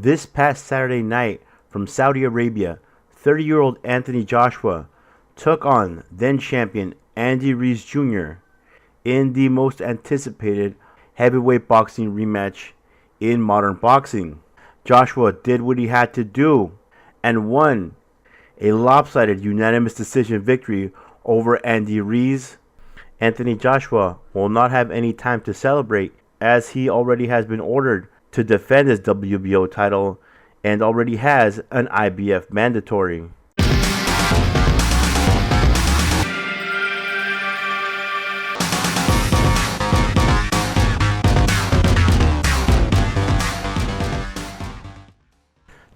This past Saturday night from Saudi Arabia, 30-year-old Anthony Joshua took on then-champion Andy Ruiz Jr. in the most anticipated heavyweight boxing rematch in modern boxing. Joshua did what he had to do and won a lopsided unanimous decision victory over Andy Ruiz. Anthony Joshua will not have any time to celebrate, as he already has been ordered to defend his WBO title and already has an IBF mandatory.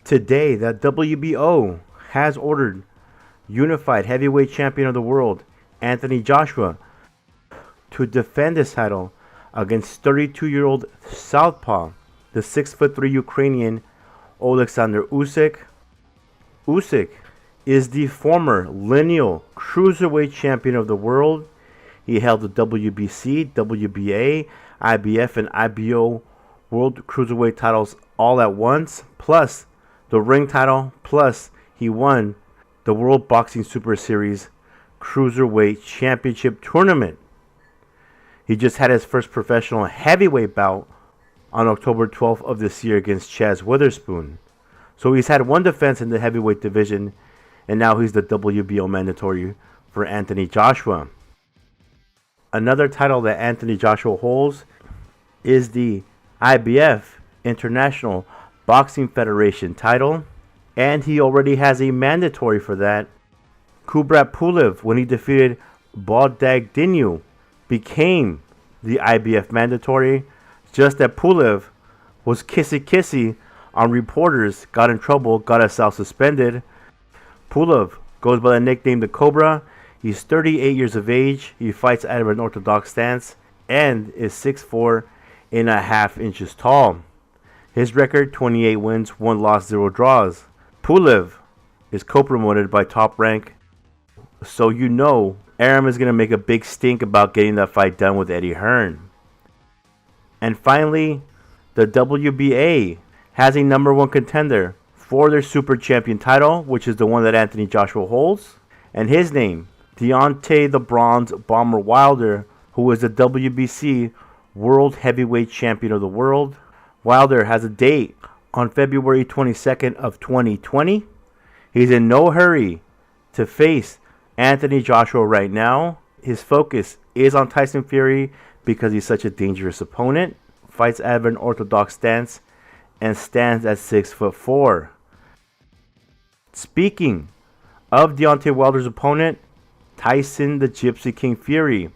Today, the WBO has ordered unified heavyweight champion of the world, Anthony Joshua, to defend his title against 32-year-old southpaw, the 6'3" Ukrainian Oleksandr Usyk. Usyk is the former lineal cruiserweight champion of the world. He held the WBC, WBA, IBF, and IBO world cruiserweight titles all at once, plus the ring title, plus he won the World Boxing Super Series Cruiserweight Championship Tournament. He just had his first professional heavyweight bout on October 12th of this year against Chaz Witherspoon. So he's had one defense in the heavyweight division, and now he's the WBO mandatory for Anthony Joshua. Another title that Anthony Joshua holds is the IBF International Boxing Federation title, and he already has a mandatory for that. Kubrat Pulev, when he defeated Bogdanov, became the IBF mandatory, just that Pulev was kissy on reporters, got in trouble, got himself suspended. Pulev goes by the nickname the Cobra. He's 38 years of age. He fights out of an orthodox stance and is 6'4.5 inches tall. His record, 28 wins, 1 loss, 0 draws. Pulev is co-promoted by Top Rank, so you know Arum is going to make a big stink about getting that fight done with Eddie Hearn. And finally, the WBA has a number one contender for their Super Champion title, which is the one that Anthony Joshua holds. And his name, Deontay the Bronze Bomber Wilder, who is the WBC World Heavyweight Champion of the world. Wilder has a date on February 22nd of 2020. He's in no hurry to face Anthony Joshua right now. His focus is on Tyson Fury because he's such a dangerous opponent. Fights out of an orthodox stance and stands at 6'4". Speaking of Deontay Wilder's opponent, Tyson the Gypsy King Fury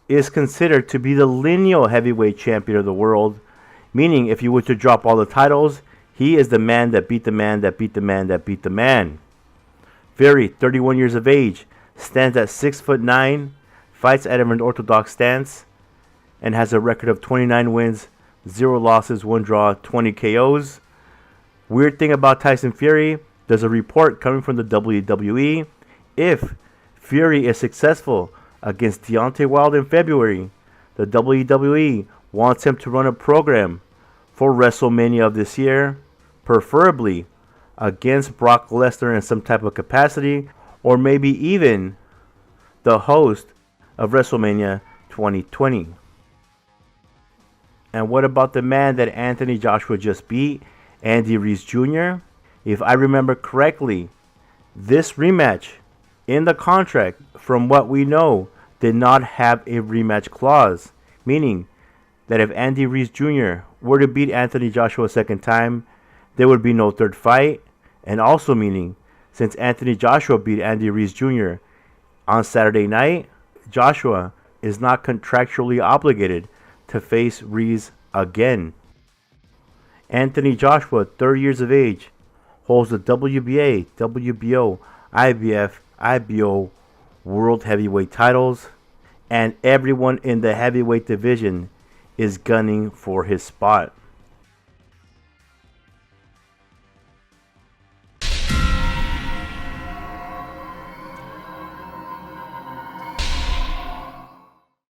is considered to be the lineal heavyweight champion of the world, meaning if you were to drop all the titles, he is the man that beat the man that beat the man that beat the man. Fury, 31 years of age, stands at 6'9", fights out of an orthodox stance, and has a record of 29 wins, 0 losses, 1 draw, 20 KOs. Weird thing about Tyson Fury, there's a report coming from the WWE. If Fury is successful against Deontay Wilder in February, the WWE wants him to run a program for WrestleMania of this year, preferably against Brock Lesnar in some type of capacity, or maybe even the host of WrestleMania 2020. And what about the man that Anthony Joshua just beat, Andy Ruiz Jr.? If I remember correctly, this rematch in the contract, from what we know, did not have a rematch clause, meaning that if Andy Ruiz Jr. were to beat Anthony Joshua a second time, there would be no third fight, and also meaning, since Anthony Joshua beat Andy Ruiz Jr. on Saturday night, Joshua is not contractually obligated to face Ruiz again. Anthony Joshua, 30 years of age, holds the WBA, WBO, IBF, IBO World Heavyweight titles, and everyone in the heavyweight division is gunning for his spot.